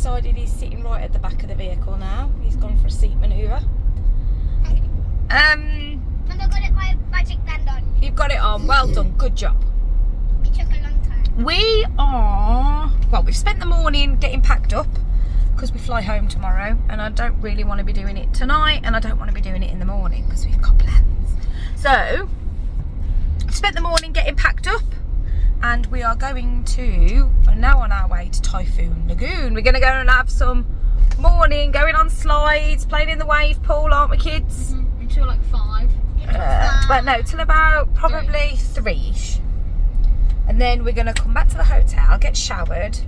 decided he's sitting right at the back of the vehicle now. He's gone for a seat manoeuvre. And I got it my magic band on. You've got it on. Well done. Good job. It took a long time. We've spent the morning getting packed up because we fly home tomorrow, and I don't really want to be doing it tonight, and I don't want to be doing it in the morning because we've got plans. So, spent the morning getting packed up, and we are now on our way to Typhoon Lagoon. We're going to go and have some morning, going on slides, playing in the wave pool, aren't we, kids? Until like 5. But no, till about probably 3ish. And then we're going to come back to the hotel, get showered,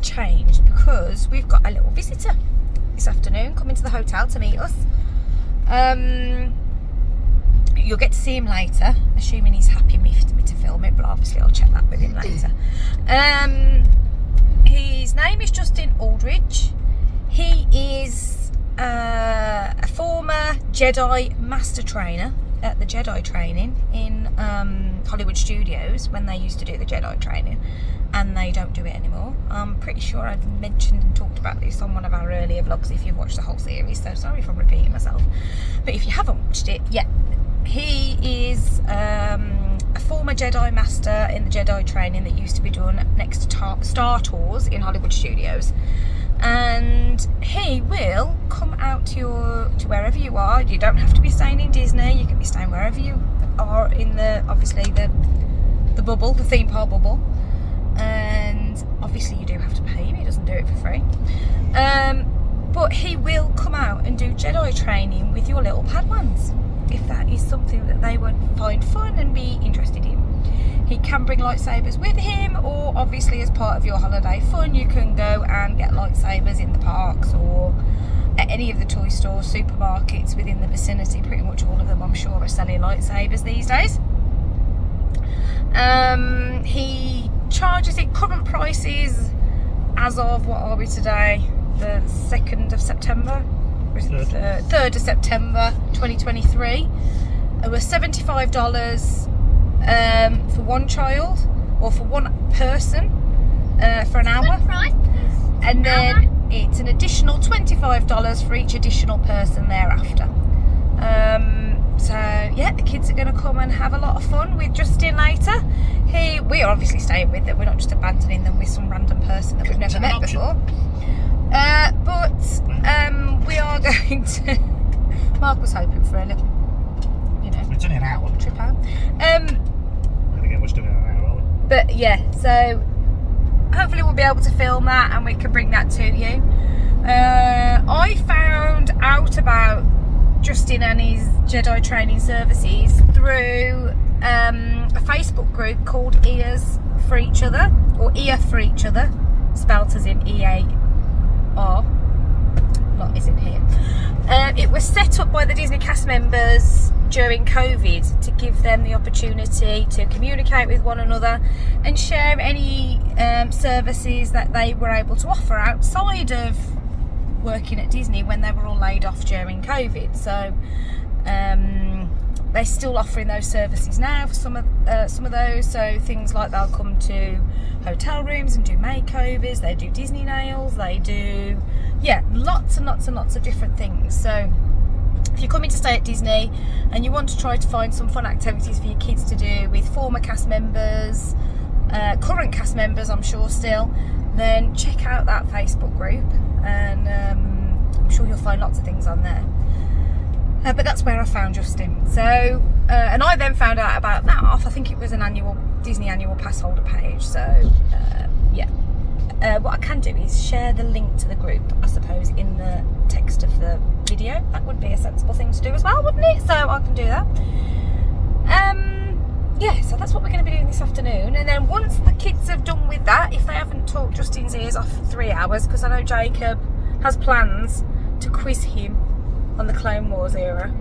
changed, because we've got a little visitor this afternoon coming to the hotel to meet us. You'll get to see him later, assuming he's happy with me to film it, but obviously I'll check that with him later. His name is Justin Aldridge. He is a former Jedi master trainer at the Jedi Training in Hollywood Studios, when they used to do the Jedi Training, and they don't do it anymore. I'm pretty sure I've mentioned and talked about this on one of our earlier vlogs if you've watched the whole series, so sorry if I'm repeating myself. But if you haven't watched it, yeah, he is a former Jedi master in the Jedi Training that used to be done next to Star Tours in Hollywood Studios. And he will come out to wherever you are. You don't have to be staying in Disney. You can be staying wherever you are in the bubble, the theme park bubble. And obviously you do have to pay him. He doesn't do it for free. But he will come out and do Jedi training with your little Padawans, if that is something that they would find fun and be interested in. He can bring lightsabers with him, or obviously as part of your holiday fun you can go and get lightsabers in the parks or at any of the toy stores, supermarkets within the vicinity. Pretty much all of them, I'm sure, are selling lightsabers these days. He charges it current prices as of, what are we today, the 2nd of September? Or is it the 3rd of September 2023. It was $75 for one child, or for one person, for an hour, and then it's an additional $25 for each additional person thereafter. So yeah, the kids are going to come and have a lot of fun with Justin later. We are obviously staying with them, we're not just abandoning them with some random person that we've never met before. But we are going to Mark was hoping for a little, it's only an hour trip out. Much doing in an hour, are we? But yeah, so hopefully we'll be able to film that and we can bring that to you. I found out about Justin and his Jedi training services through a Facebook group called Ears for Each Other, or Ear for Each Other, spelt as in E-A-R, not as in here. It was set up by the Disney cast members during COVID to give them the opportunity to communicate with one another and share any services that they were able to offer outside of working at Disney when they were all laid off during COVID. So they're still offering those services now for some of those. So things like they'll come to hotel rooms and do makeovers, they do Disney nails, they do lots and lots and lots of different things. So if you're coming to stay at Disney and you want to try to find some fun activities for your kids to do with former cast members, current cast members I'm sure still, then check out that Facebook group, and I'm sure you'll find lots of things on there. But that's where I found Justin. So and I then found out about that off, I think it was an Disney annual pass holder page. So what I can do is share the link to the group, I suppose, in the text of the video. That would be a sensible thing to do as well, wouldn't it? So I can do that. So that's what we're going to be doing this afternoon. And then once the kids have done with that, if they haven't talked Justin's ears off for 3 hours, because I know Jacob has plans to quiz him on the Clone Wars era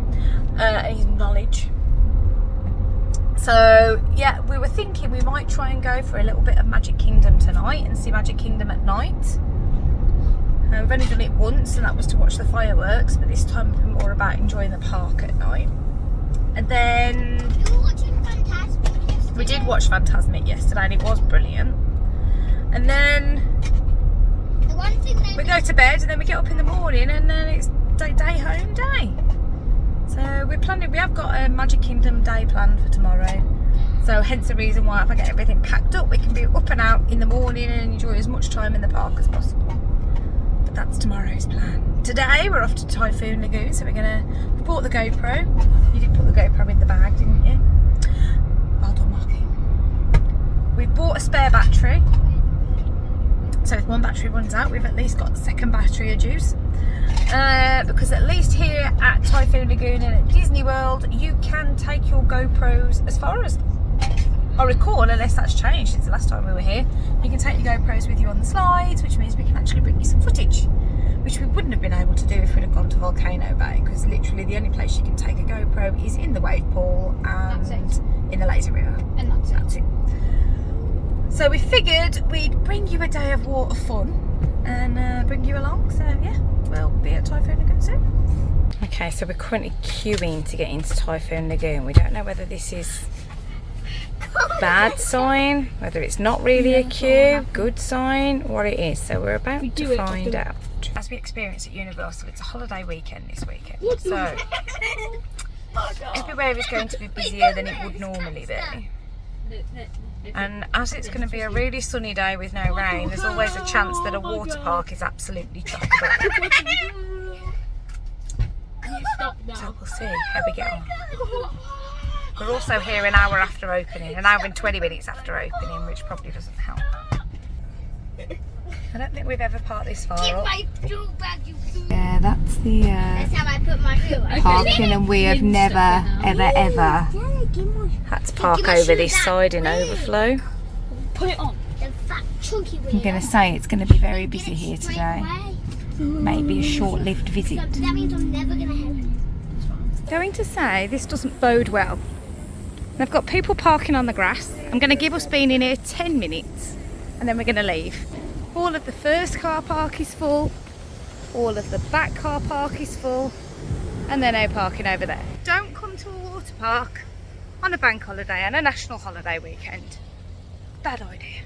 and his knowledge. So yeah, we were thinking we might try and go for a little bit of Magic Kingdom tonight and see Magic Kingdom at night. We've only done it once, and that was to watch the fireworks, but this time we'll be more about enjoying the park at night. And then You were watching Fantasmic yesterday. we did watch Fantasmic yesterday, and it was brilliant. And then The one thing they we go to bed and then we get up in the morning and then it's day home day. So we're planning, we have got a Magic Kingdom day planned for tomorrow. So hence the reason why if I get everything packed up, we can be up and out in the morning and enjoy as much time in the park as possible. But that's tomorrow's plan. Today we're off to Typhoon Lagoon, so we bought the GoPro. You did put the GoPro in the bag, didn't you? Well done, Marky. We bought a spare battery. So if one battery runs out, we've at least got the second battery of juice. Because at least here at Typhoon Lagoon and at Disney World, you can take your GoPros as far as I recall, unless that's changed since the last time we were here. You can take your GoPros with you on the slides, which means we can actually bring you some footage, which we wouldn't have been able to do if we'd have gone to Volcano Bay, because literally the only place you can take a GoPro is in the wave pool and in the lazy river. And that's it. So we figured we'd bring you a day of water fun and bring you along. So yeah, we'll be at Typhoon Lagoon soon. Okay, so we're currently queuing to get into Typhoon Lagoon. We don't know whether this is bad sign, whether it's not really a queue, good sign, what it is. So we're about to find out. As we experience at Universal, it's a holiday weekend this weekend. So everywhere is going to be busier than it would normally be. And as it's going to be a really sunny day with no rain, there's always a chance that a water park is absolutely chock So we'll see how we get on. We're also here an hour after opening, an hour and 20 minutes after opening, which probably doesn't help. I don't think we've ever parked this far up. Yeah, that's the That's how I put my shoe. parking, and we have never, ever had to park over this side in overflow. Put it on. The fat chunky I'm going to say it's going to be very busy here today. Maybe a short-lived visit. That means I'm never going to have it. Going to say this doesn't bode well. They've got people parking on the grass. I'm going to give us being in here 10 minutes and then we're going to leave. All of the first car park is full, all of the back car park is full, and they're no parking over there. Don't come to a water park on a bank holiday and a national holiday weekend. Bad idea.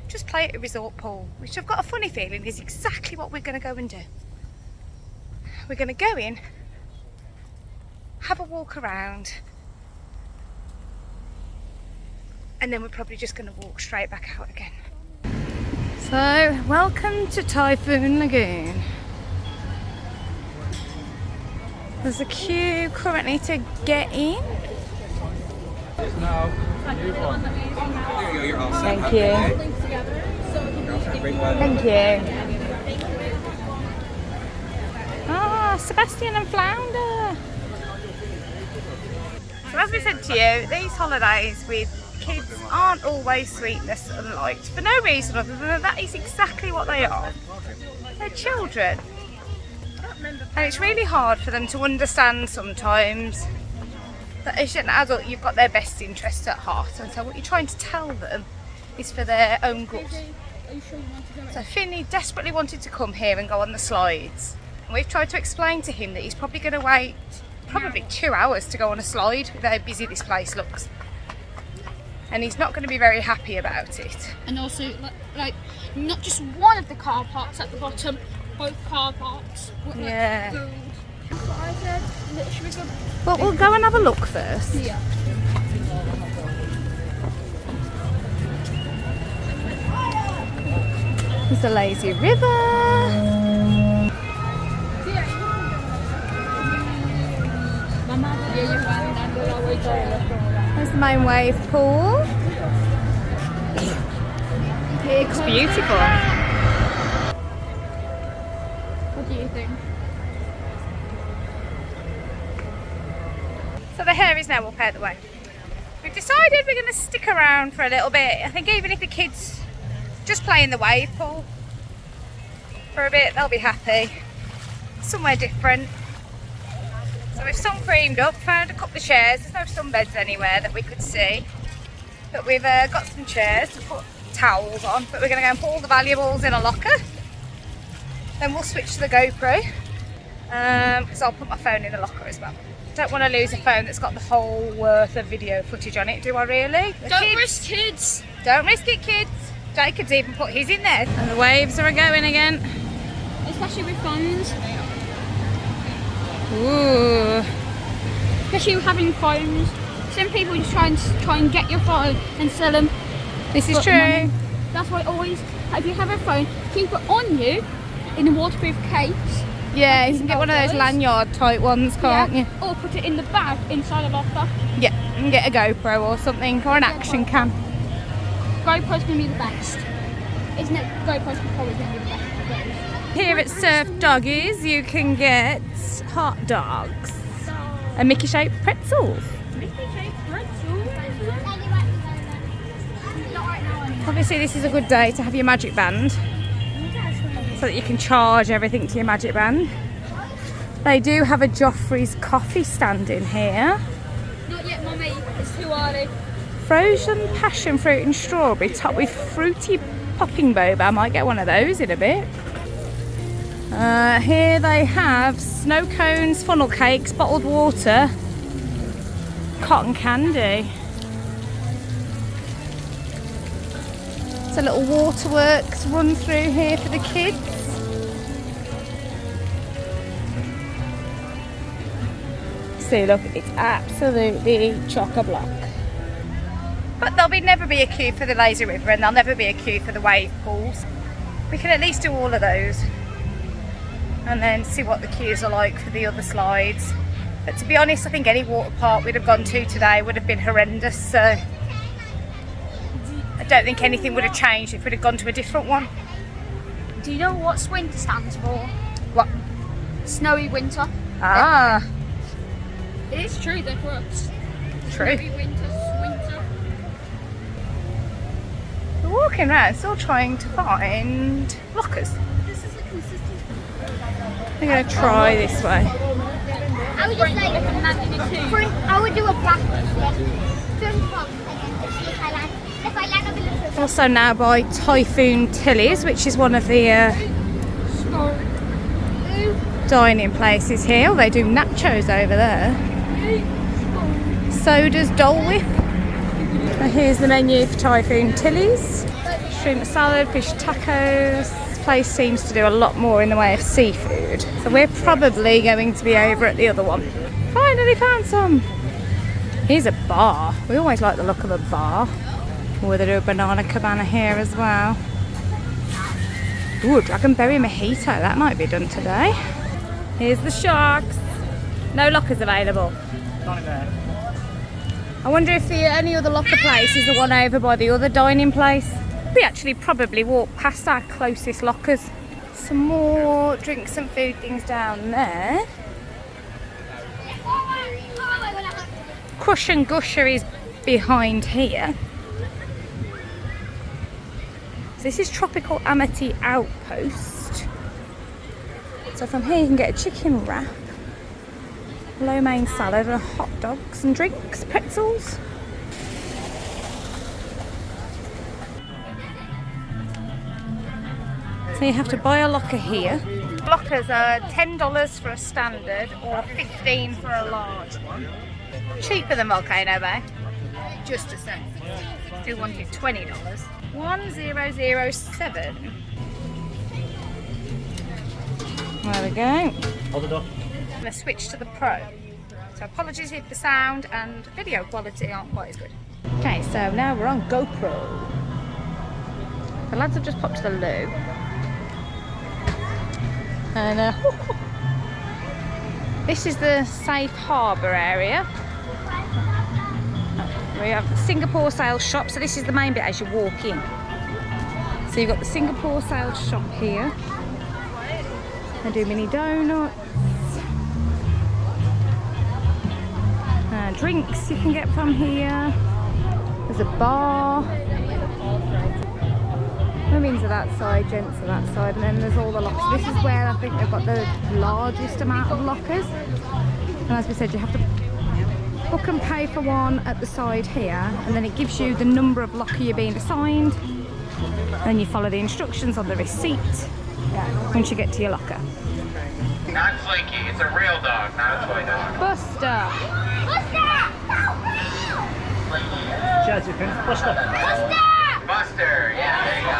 Just play at a resort pool, which I've got a funny feeling is exactly what we're going to go and do. We're going to go in, have a walk around, and then we're probably just going to walk straight back out again. So, welcome to Typhoon Lagoon. There's a queue currently to get in. Thank you. Thank you. Ah, Sebastian and Flounder. So as we said to you, these holidays with kids aren't always sweetness and light for no reason other than that is exactly what they are. They're children. And it's really hard for them to understand sometimes that as an adult you've got their best interests at heart, and so what you're trying to tell them is for their own good. So Finley desperately wanted to come here and go on the slides, and we've tried to explain to him that he's probably going to wait probably 2 hours to go on a slide with how busy this place looks, and he's not going to be very happy about it. And also like not just one of the car parks at the bottom, both car parks. Yeah. I said, literally go. Well, we'll go and have a look first. Yeah. There's the lazy river. There's the main wave pool. It's beautiful. What do you think? So the hair is now up out the way. We've decided we're going to stick around for a little bit. I think even if the kids just play in the wave pool for a bit, they'll be happy. Somewhere different. So we've sun creamed up, found a couple of chairs. There's no sunbeds anywhere that we could see. But we've got some chairs to put towels on. But we're going to go and put all the valuables in a locker. Then we'll switch to the GoPro. Because I'll put my phone in the locker as well. Don't want to lose a phone that's got the whole worth of video footage on it, do I really? Don't risk kids. Don't risk it, kids. Jacob's even put his in there. And the waves are going again. especially with phones. Ooh. Especially with having phones. Some people just try and get your phone and sell them. This is for true. money. That's why always, if you have a phone, keep it on you in a waterproof case. Yeah, you can get one of those lanyard type ones, can't you? Or put it in the bag inside a locker. Yeah, and get a GoPro or something, or an action cam. GoPro's going to be the best. Isn't it? GoPro's probably going to be the best. Here at Surf Doggies, you can get hot dogs and Mickey shaped pretzels. Obviously, this is a good day to have your magic band so that you can charge everything to your magic band. They do have a Joffrey's coffee stand in here. Not yet, Mummy. It's too early. Frozen passion fruit and strawberry topped with fruity popping boba. I might get one of those in a bit. Here they have snow cones, funnel cakes, bottled water, cotton candy. It's a little waterworks run through here for the kids. See, look, it's absolutely chock-a-block. But there'll never be a queue for the lazy river, and there'll never be a queue for the wave pools. We can at least do all of those and then see what the queues are like for the other slides. But to be honest, I think any water park we'd have gone to today would have been horrendous, so I don't think anything would have changed if we'd have gone to a different one. Do you know what winter stands for? What? Snowy winter. Ah, It is true, they're for us. true. Snowy winter. We're walking around still trying to find lockers. This is a consistent. We're going to try this way. I would just like, I would do a black front box again to see if I land. If I land, I'll be looking. Also now by Typhoon Tilly's, which is one of the dining places here. They do nachos over there. Soda's Dole Whip. And here's the menu for Typhoon Tilly's. Shrimp salad, fish tacos. This place seems to do a lot more in the way of seafood. So we're probably going to be over at the other one. Finally found some. Here's a bar. We always like the look of a bar. Oh, they do a banana cabana here as well. Ooh, dragonberry mojito. That might be done today. Here's the sharks. No lockers available. Not there. I wonder if the only other locker place is the one over by the other dining place. We actually probably walked past our closest lockers. Some more drinks and food things down there. Crush and Gusher is behind here. So this is Tropical Amity Outpost. So from here you can get a chicken wrap, lo mein salad and hot dogs and drinks, pretzels. So you have to buy a locker here. Lockers are $10 for a standard or $15 for a large one. Cheaper than Volcano Bay. Just a cent. Still wanted $20. 1007. There we go. Hold the door. I'm going to switch to the Pro. So apologies if the sound and video quality aren't quite as good. Okay, so now we're on GoPro. The lads have just popped to the loo. And this is the safe harbour area. We have the Singapore Sales Shop. So this is the main bit as you walk in. So you've got the Singapore Sales Shop here. They do mini donuts. Drinks you can get from here. There's a bar. Women's are that side, gents are that side, and then there's all the lockers. This is where I think they've got the largest amount of lockers. And as we said, you have to book and pay for one at the side here, and then it gives you the number of locker you're being assigned. And then you follow the instructions on the receipt once you get to your locker. Not Slinky, it's a real dog, not a toy dog. Buster! Jazzy, Buster. Buster, yeah, there you go.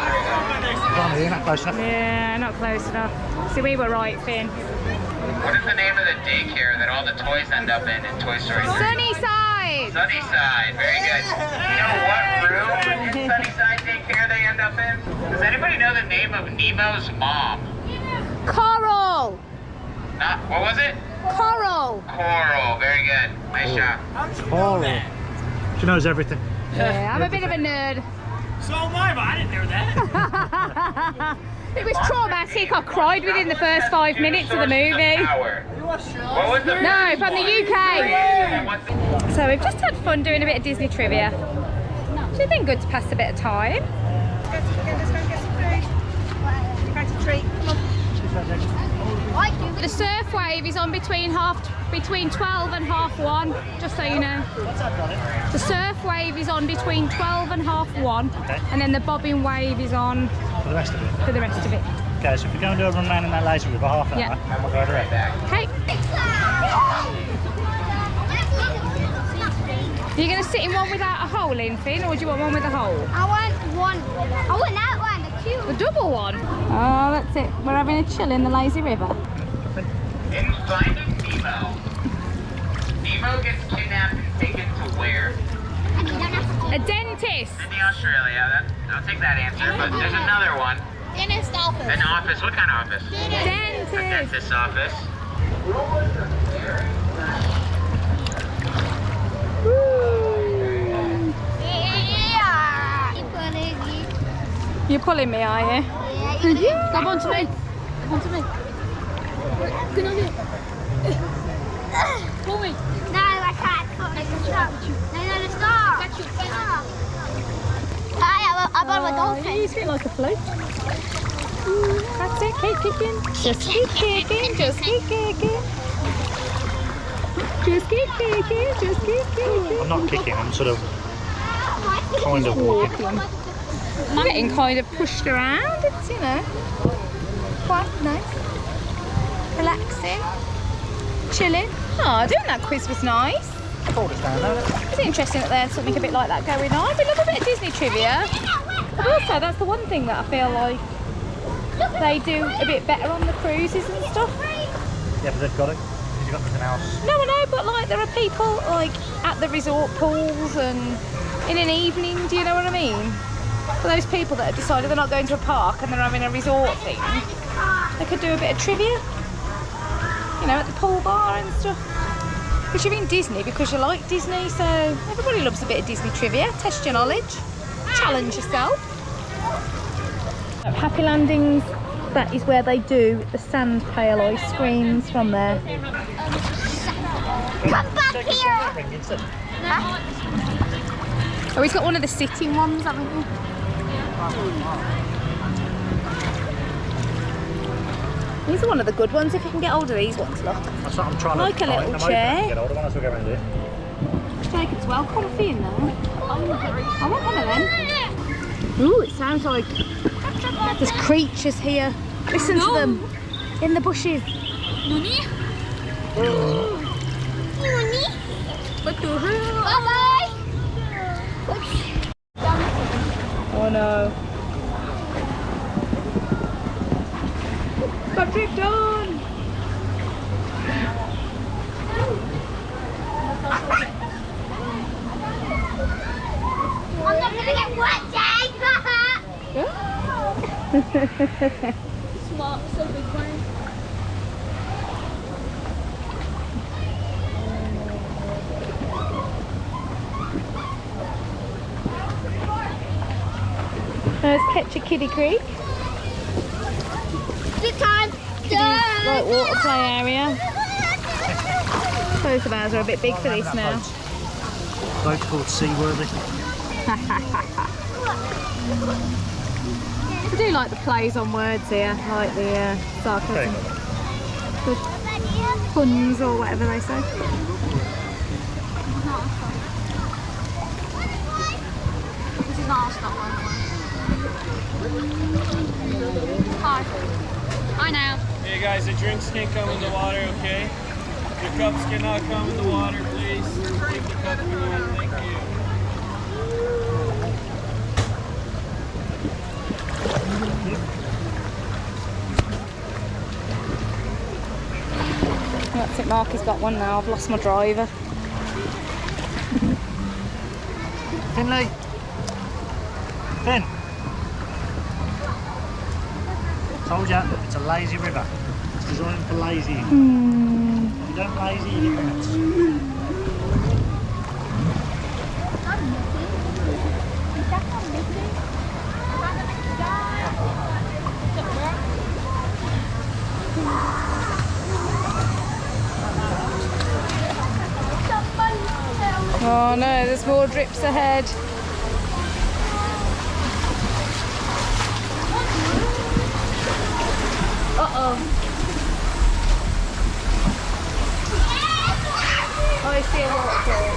You're not close enough. Yeah, not close enough. See, we were right, Finn. What is the name of the daycare that all the toys end up in Toy Story 3? Sunnyside! Sunnyside, very good. You know what room in Sunnyside daycare they end up in? Does anybody know the name of Nemo's mom? Coral! What was it? Coral! Coral, very good. Nice shot. Coral. She knows everything. Yeah, I'm a bit of a nerd. So am I, but I didn't know that. It was traumatic. I cried within the first 5 minutes of the movie. What was the No, from the UK. So we've just had fun doing a bit of Disney trivia. It's been good to pass a bit of time. The surf wave is on between 12 and half 1, just so you know. The surf wave is on between 12 and half 1, and then the bobbing wave is on For the rest of it. for the rest of it. Okay, so if we go and do a run around in that lazy river half an Yeah. hour, and we'll go direct. Okay. Are you going to sit in one without a hole in, Finn, or do you want one with a hole? I want one. I want that one, the cute. The double one? Oh, that's it. We're having a chill in the lazy river. In Finding Nemo, Nemo gets kidnapped and taken to where? A dentist. Sydney, Australia. I'll take that answer, but there's another one. Dentist office. An office. What kind of office? Dentist. A dentist's office. Yeah. You're pulling me, are you? Yeah. Come on to me. Come on to me. Good on you. Pull me. No, I can't. Stop. No, stop. I'm on a dolphin. You sit like a float. That's it, keep kicking. Just keep kicking, just keep kicking. Just keep kicking, just keep kicking. I'm not kicking, I'm sort of kind of walking. I'm getting kind of pushed around. It's, you know, quite nice. Relaxing. Chilling. Oh, doing that quiz was nice. Hold us down there. It's interesting that there's something a bit like that going on. We love a bit of Disney trivia. But also, that's the one thing that I feel like they do a bit better on the cruises and stuff. Yeah, but they've got it. You've got nothing else. No, I know, but like there are people like at the resort pools and in an evening, do you know what I mean? For those people that have decided they're not going to a park and they're having a resort thing, they could do a bit of trivia, you know, at the pool bar and stuff. Because you're in Disney because you like Disney, so everybody loves a bit of Disney trivia. Test your knowledge, challenge yourself. Happy Landings, that is where they do the sand pail ice creams from there. Come back here. Oh, he's got one of the sitting ones, haven't we? These are one of the good ones if you can get hold of these ones, look. That's what I'm trying Like to a little find. chair. Get hold of one as we go around here. Jacob's well comfy in there. I want one of them. Ooh, it sounds like there's creatures here. Listen to them in the bushes. Nani? Bye-bye. Oh no. Got tripped on. I'm not gonna get wet, Jake. Smart, so big brain. There's Castaway Creek. Good time. Right, water play area. Both of ours are a bit big for this now. Boat's called Seaworthy. I do like the plays on words here, like the sarcasm, the puns or whatever they say. This is not our stop one. Hi. Hi now. Hey guys, the drinks can't come in the water, okay? Your cups cannot come in the water, please. Keep the cups behind, thank you. That's it, Mark, he's got one now. I've lost my driver. Finley. Finn. Told you, it's a lazy river. It's designed for lazying. If you don't lazy, you get nuts. Oh no, there's more drips ahead. Uh-oh. Oh, I see a waterfall.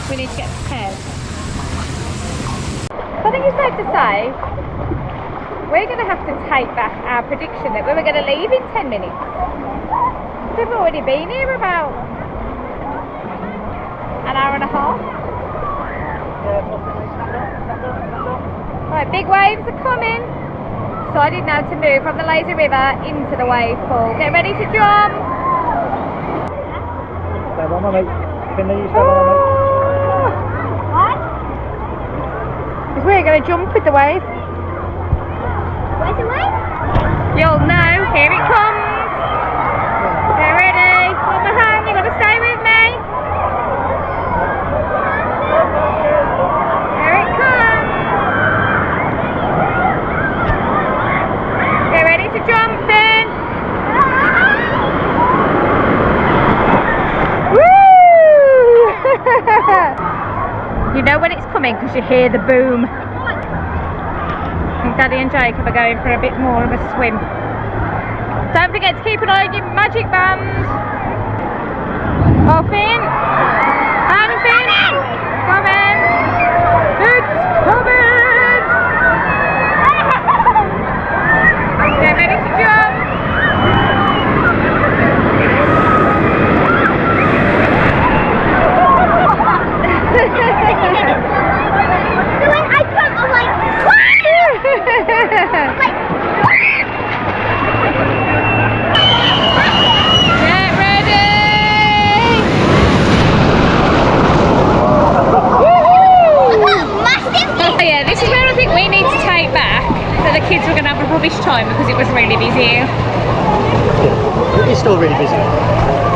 We need to get prepared. I think it's safe to say we're going to have to take back our prediction that we were going to leave in 10 minutes. We've already been here about an hour and a half. Right, big waves are coming. Decided now to move from the lazy river into the wave pool. Get ready to jump. Stand on, mate. Finley, you stand on, mate. What? Because we're going to jump with the wave. Where's the way? You'll know. Here it comes. Get ready. Hold my hand. You've got to stay with me. Here it comes. Get ready to jump then. Woo! You know when it's coming because you hear the boom. I think Daddy and Jacob are going for a bit more of a swim. Don't forget to keep an eye on your magic band. Oh, Finn. And Finn. Coming. It's coming. Get ready to jump. So when I jump, I'm like, Get ready. Oh yeah, this is where I think we need to take back that the kids were going to have a rubbish time because it was really busy here. It's still really busy.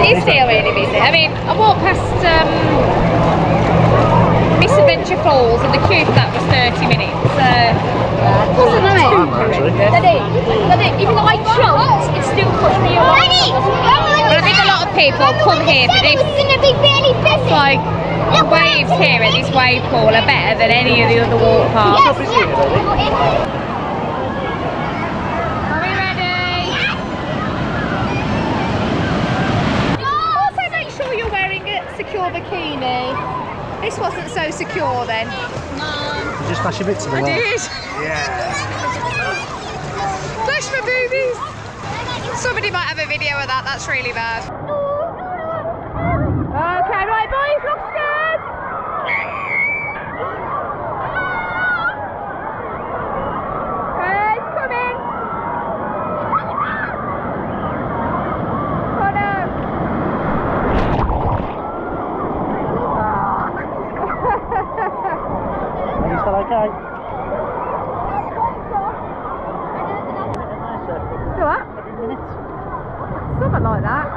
It's still really busy. I mean, I walked past Misadventure Falls and the queue for that was 30 minutes. So wasn't it? Daddy, even though I jumped, it still pushed me away. But I think a lot of people come here for this. Like the waves here at this wave pool are better than any of the other water parks. Are we ready? Also make sure you're wearing a secure bikini. This wasn't so secure then. You just flash your bits to the wall. Did. Yeah. Flash my boobies. Somebody might have a video of that. That's really bad. Okay, right, boys, look scared. It's coming. Oh no. Are you still okay? Do what? Something like that.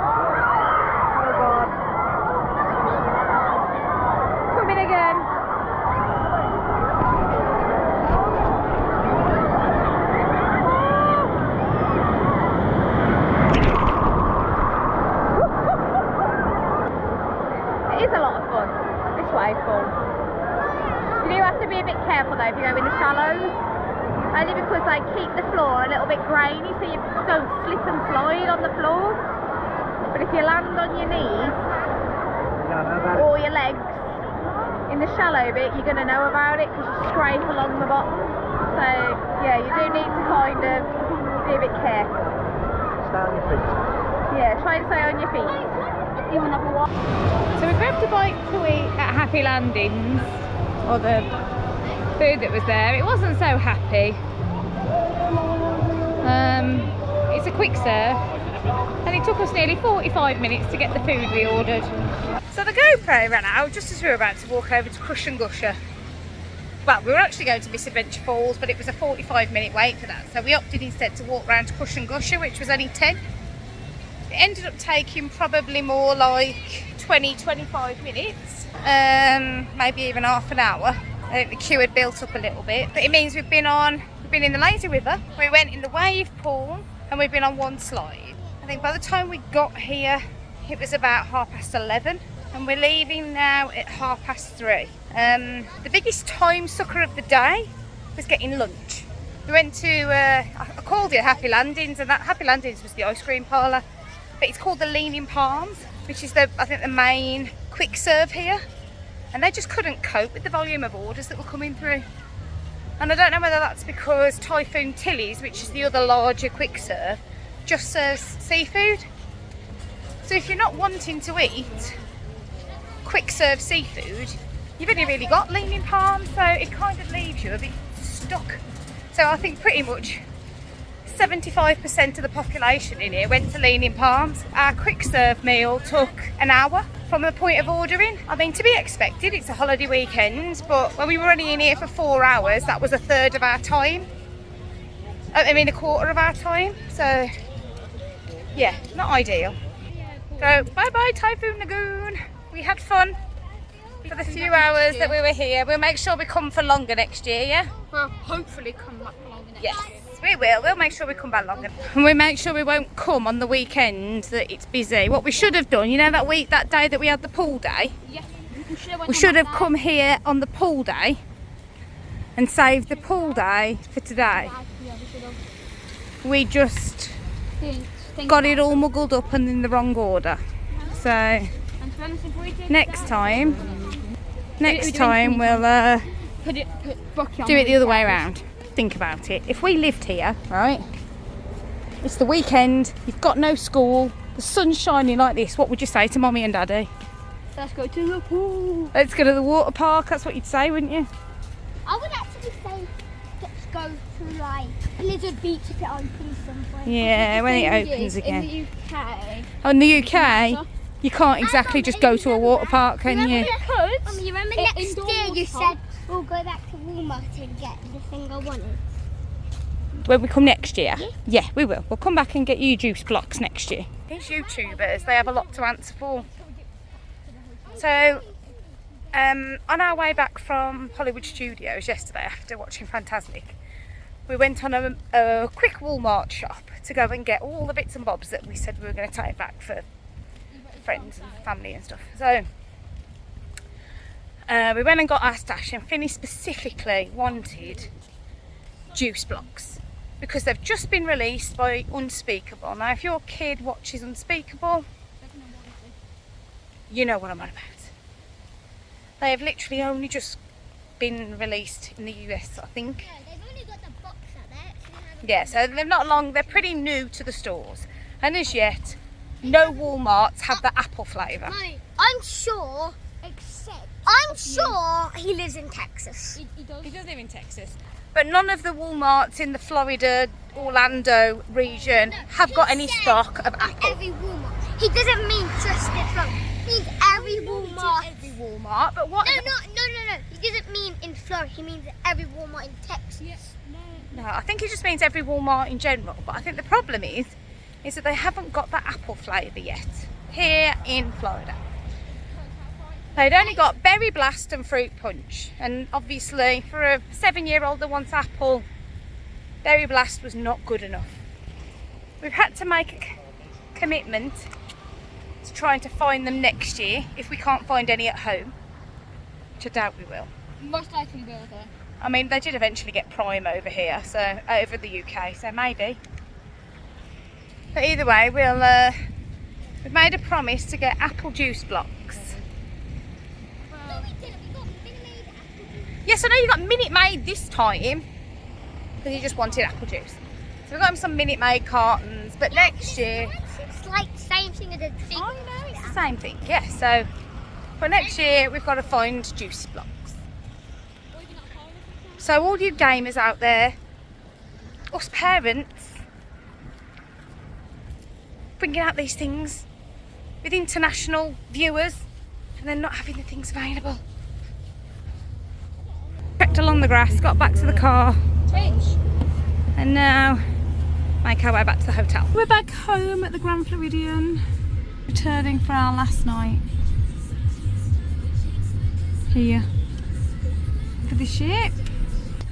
Oh god. It's coming again. It is a lot of fun, this wave pool. You do have to be a bit careful though if you go in the shallows. Only because they keep the floor a little bit grainy so you don't slip and slide on the floor. But if you land on your knees or your legs in the shallow bit, you're going to know about it because you scrape along the bottom. So yeah, you do need to kind of be a bit careful. Stay on your feet. Yeah, try and stay on your feet. You want another one? So we grabbed a bite to eat at Happy Landings, or the food that was there. It wasn't so happy. It's a quick serve, and it took us nearly 45 minutes to get the food we ordered. So the GoPro ran out just as we were about to walk over to Crush and Gusher. Well, we were actually going to Miss Adventure Falls, but it was a 45-minute wait for that, so we opted instead to walk round to Crush and Gusher, which was only 10. It ended up taking probably more like 20-25 minutes, maybe even half an hour. I think the queue had built up a little bit, but it means we've been in the lazy river, we went in the wave pool, and we've been on one slide. I think by the time we got here, it was about 11:30, and we're leaving now at 3:30. The biggest time sucker of the day was getting lunch. We went to, I called it Happy Landings, and that Happy Landings was the ice cream parlour, but it's called the Leaning Palms, which is I think the main quick serve here, and they just couldn't cope with the volume of orders that were coming through. And I don't know whether that's because Typhoon Tilly's, which is the other larger quick serve, just serves seafood. So if you're not wanting to eat quick serve seafood, you've only really got Leaning Palms, so it kind of leaves you a bit stuck. So I think pretty much 75% of the population in here went to Leaning Palms. Our quick serve meal took an hour from the point of ordering. I mean, to be expected, it's a holiday weekend, but when we were only in here for 4 hours, that was a third of our time. I mean, a quarter of our time. So yeah, not ideal. So bye bye Typhoon Lagoon. We had fun for the few hours that we were here. We'll make sure we come for longer next year, yeah? Well, hopefully come back for longer next Yes, year. we will. We'll make sure we come back longer. And we make sure we won't come on the weekend that it's busy. What we should have done, you know that day that we had the pool day? Yes, We should have come here on the pool day and saved the pool day for today. We just got it all muddled up and in the wrong order. So next time we'll do it the other way around. Think about it. If we lived here, right, it's the weekend, you've got no school, the sun's shining like this, what would you say to Mommy and Daddy? Let's go to the pool. Let's go to the water park, that's what you'd say, wouldn't you? I would actually say let's go to like Blizzard Beach if it opens some point. Yeah, when it Thing opens is, again. In the UK. Oh, in the UK, you can't exactly just go to a water park, can you? Because you remember next year you said we'll go back to Walmart and get the thing I wanted. When we come next year? Yeah, we will. We'll come back and get you juice blocks next year. These YouTubers, they have a lot to answer for. So, on our way back from Hollywood Studios yesterday after watching Fantastic, we went on a quick Walmart shop to go and get all the bits and bobs that we said we were going to take back for friends and family and stuff. So we went and got our stash, and Finny specifically wanted juice blocks because they've just been released by Unspeakable. Now if your kid watches Unspeakable, you know what I'm on about. They have literally only just been released in the US, I think. Yeah, they've only got the box out there. Yeah, so they're not long, they're pretty new to the stores. And as yet, no Walmarts have the apple flavour. No, I'm sure, he lives in Texas. He does live in Texas. But none of the Walmarts in the Florida, Orlando region have got any stock of apple. Every Walmart. He doesn't mean just in Florida. He means every Walmart. Every Walmart, but what? No. He doesn't mean in Florida. He means every Walmart in Texas. Yes. No, I think it just means every Walmart in general. But I think the problem is that they haven't got that apple flavour yet here in Florida. They'd only got Berry Blast and Fruit Punch, and obviously for a 7-year-old that wants apple, Berry Blast was not good enough. We've had to make a commitment to trying to find them next year if we can't find any at home, which I doubt we will. Most likely will though. I mean, they did eventually get Prime over here, so over the UK, so maybe. But either way, we've made a promise to get apple juice blocks. No, we didn't. We got Minute Maid apple juice. Yes, I know you got Minute Maid this time, because you just wanted apple juice. So we got him some Minute Maid cartons, but next year... It's like the same thing as a thing. I know, it's the same thing, yeah. So for next year, we've got to find juice blocks. So all you gamers out there, us parents, bringing out these things with international viewers and then not having the things available. Trekked along the grass, got back to the car, and now make our way back to the hotel. We're back home at the Grand Floridian, returning for our last night here for the ship.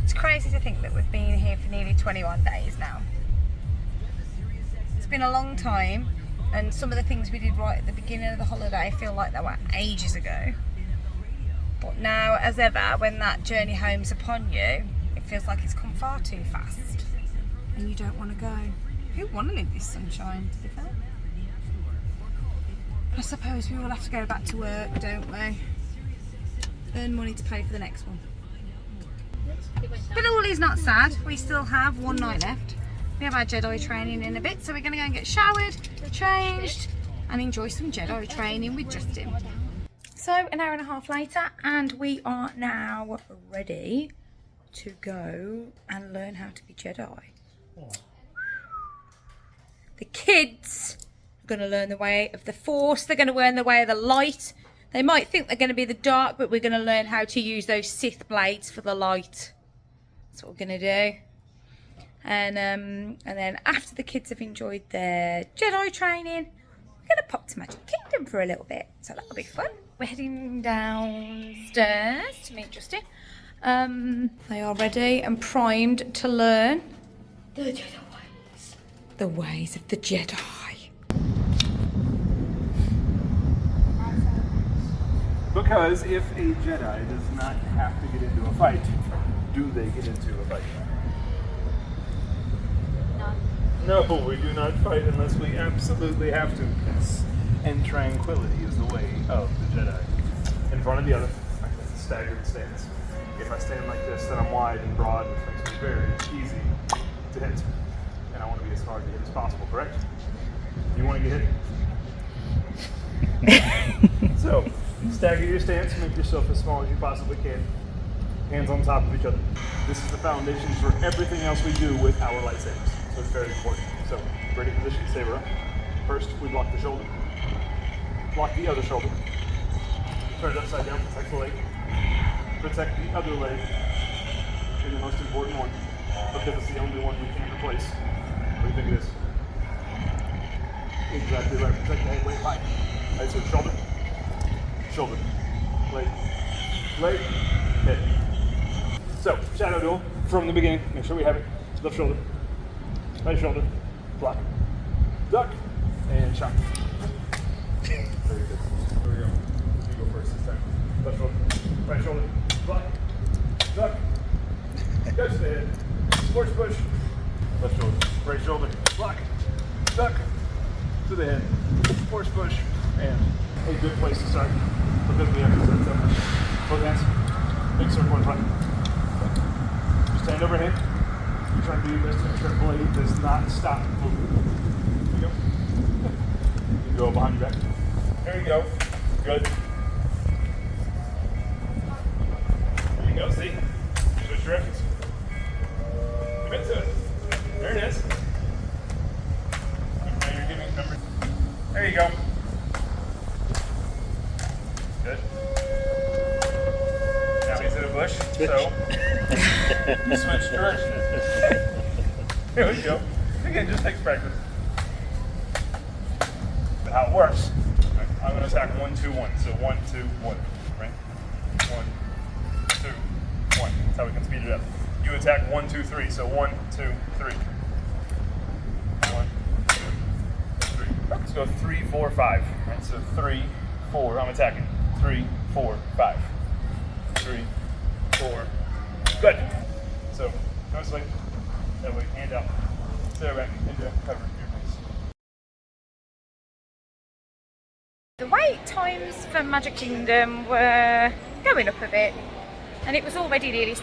It's crazy to think that we've been here for nearly 21 days now. It's been a long time, and some of the things we did right at the beginning of the holiday feel like they were ages ago. But now, as ever, when that journey home's upon you, it feels like it's come far too fast. And you don't want to go. Who want to live this sunshine, to be fair? I suppose we all have to go back to work, don't we? Earn money to pay for the next one. But all is not sad. We still have one night left. We have our Jedi training in a bit, so we're going to go and get showered, changed, and enjoy some Jedi training with Justin. So an hour and a half later, and we are now ready to go and learn how to be Jedi. The kids are going to learn the way of the Force. They're going to learn the way of the light. They might think they're going to be the dark, but we're going to learn how to use those Sith blades for the light. That's what we're going to do. And then after the kids have enjoyed their Jedi training, we're going to pop to Magic Kingdom for a little bit. So that'll be fun. We're heading downstairs to meet Justin. They are ready and primed to learn the Jedi ways. The ways of the Jedi. Because if a Jedi does not have to get into a fight, do they get into a fight? No, we do not fight unless we absolutely have to. Yes. And tranquility is the way of the Jedi. In front of the other, that's a staggered stance. If I stand like this, then I'm wide and broad, which makes me very easy to hit. And I want to be as hard to hit as possible, correct? You want to get hit? So, stagger your stance, make yourself as small as you possibly can. Hands on top of each other. This is the foundation for everything else we do with our lightsabers. So it's very important. So, ready position, saber up. First, we block the shoulder. Block the other shoulder. Turn it upside down, protect the leg. Protect the other leg. And the most important one, because it's the only one we can't replace. What do you think it is? Exactly right. Protect the head, weight high. Right, so shoulder. Shoulder. Leg. Leg. Head. So, shadow duel from the beginning. Make sure we have it. Left shoulder. Right shoulder. Block. Duck. And shot. Very good. Here we go. You go first this time. Left shoulder. Right shoulder. Block. Duck. Go to the head. Force push. Left shoulder. Right shoulder. Block. Duck. To the head. Force push. And a good place to start. Because we have to start somewhere. Both hands. Big circle in front. Just stand overhead. You try to do your best to make sure the blade does not stop moving. Here you go. You can go behind your back. There you go. Good. There you go. See? Switch directions. Commit to it. There it is. Now you're giving number. There you go. Good. Now he's in a bush, so you switch directions. Here we go. Again, just takes practice. But how it works, right, I'm going to attack 1, 2, 1. So 1, 2, 1. Right? 1, 2, 1. That's how we can speed it up. You attack 1, 2, 3. So 1, 2, 3. 1, 2, 3. Let's go 3, 4, 5. Right? So 3, 4. I'm attacking. 3, 4, 5. 3, 4. Good. So go this way. That way, hand out. Stay back into cover your face. The wait times for Magic Kingdom were going up a bit, and it was already nearly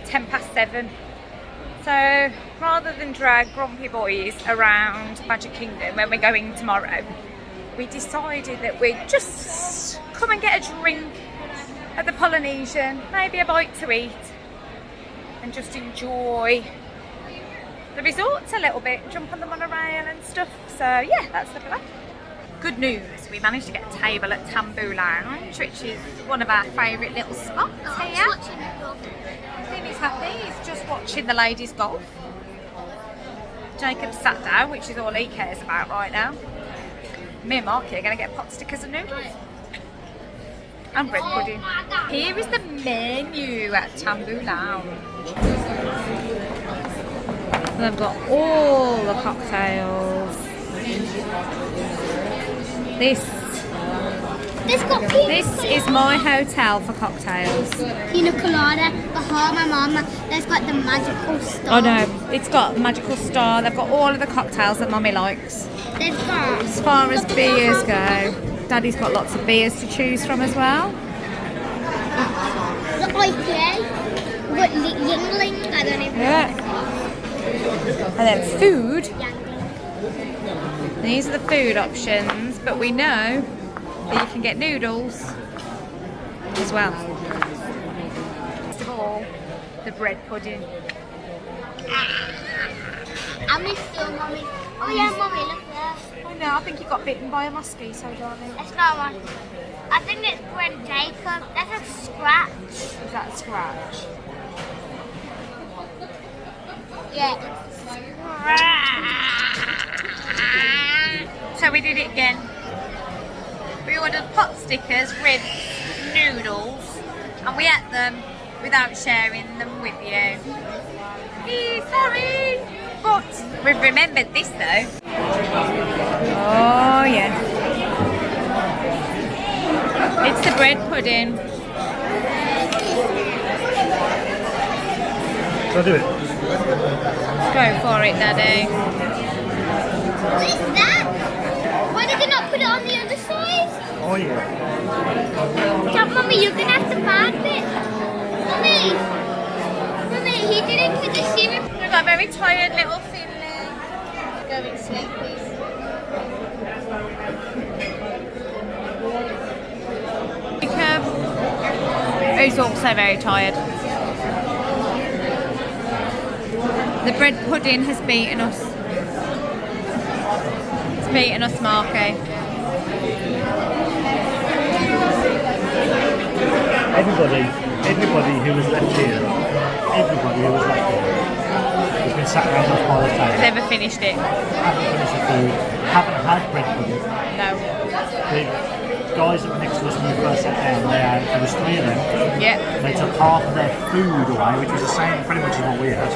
7:10. So rather than drag grumpy boys around Magic Kingdom when we're going tomorrow, we decided that we'd just come and get a drink at the Polynesian, maybe a bite to eat, and just enjoy the resorts a little bit, jump on the monorail and stuff. So yeah, that's the plan. Good news, we managed to get a table at Tambu Lounge, which is one of our favourite little spots here. I think he's happy, he's just watching the ladies golf. Jacob sat down, which is all he cares about right now. Me and Marky are going to get pot stickers and noodles. And bread pudding. Here is the menu at Tambu Lounge. They've got all the cocktails. This is my hotel for cocktails. Pina colada, Bahama, there's got the magical star. Oh no, it's got magical star. They've got all of the cocktails that Mummy likes. There's got As far as beers go, Daddy's got lots of beers to choose from as well. the IPA, what Yingling, I don't even know. Yeah. And then food. These are the food options, but we know that you can get noodles as well. First of all, the bread pudding. I missed you, Mummy. Oh yeah, Mummy, look there. Oh no, I think you got bitten by a mosquito, darling. That's not one. I think it's when Jacob. That's a scratch. Is that a scratch? Yeah. So we did it again. We ordered pot stickers with noodles and we ate them without sharing them with you. Sorry! But we've remembered this though. Oh yeah. It's the bread pudding. Shall I do it? Go for it, Daddy. What is that? Why did they not put it on the other side? Oh yeah. Tell Mummy, you're gonna have to bag it. Mummy, he didn't put the syrup. We've got a very tired little Finley. Going sleepy. Jacob is also very tired. The bread pudding has beaten us. It's beaten us, Marky. Everybody who was left here, has been sat around us by the table. Never finished it. Haven't finished the food, haven't had bread pudding. No. The guys that were next to us when we first sat down, there was three of them. Yeah. They took half of their food away, which was the same pretty much as what we had.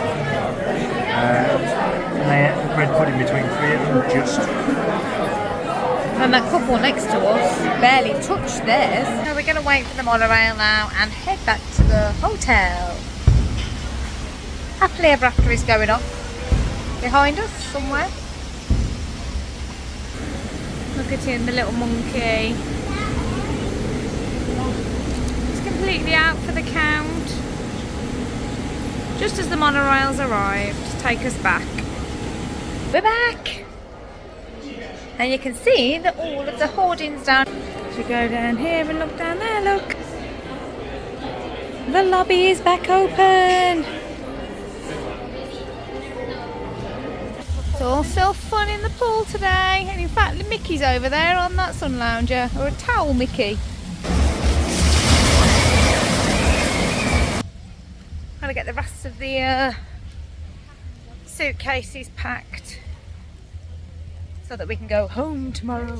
And they ate the bread pudding between three of them just. And that couple next to us barely touched theirs. So we're going to wait for the monorail now and head back to the hotel. Happily ever after is going off behind us somewhere. Look at him, the little monkey. He's completely out for the count. Just as the monorails arrived to take us back. We're back! And you can see that all of the hoardings down. So we go down here and look down there, look. The lobby is back open. It's all still fun in the pool today. And in fact, Mickey's over there on that sun lounger, or a towel Mickey. Gotta get the rest of the suitcases packed so that we can go home tomorrow.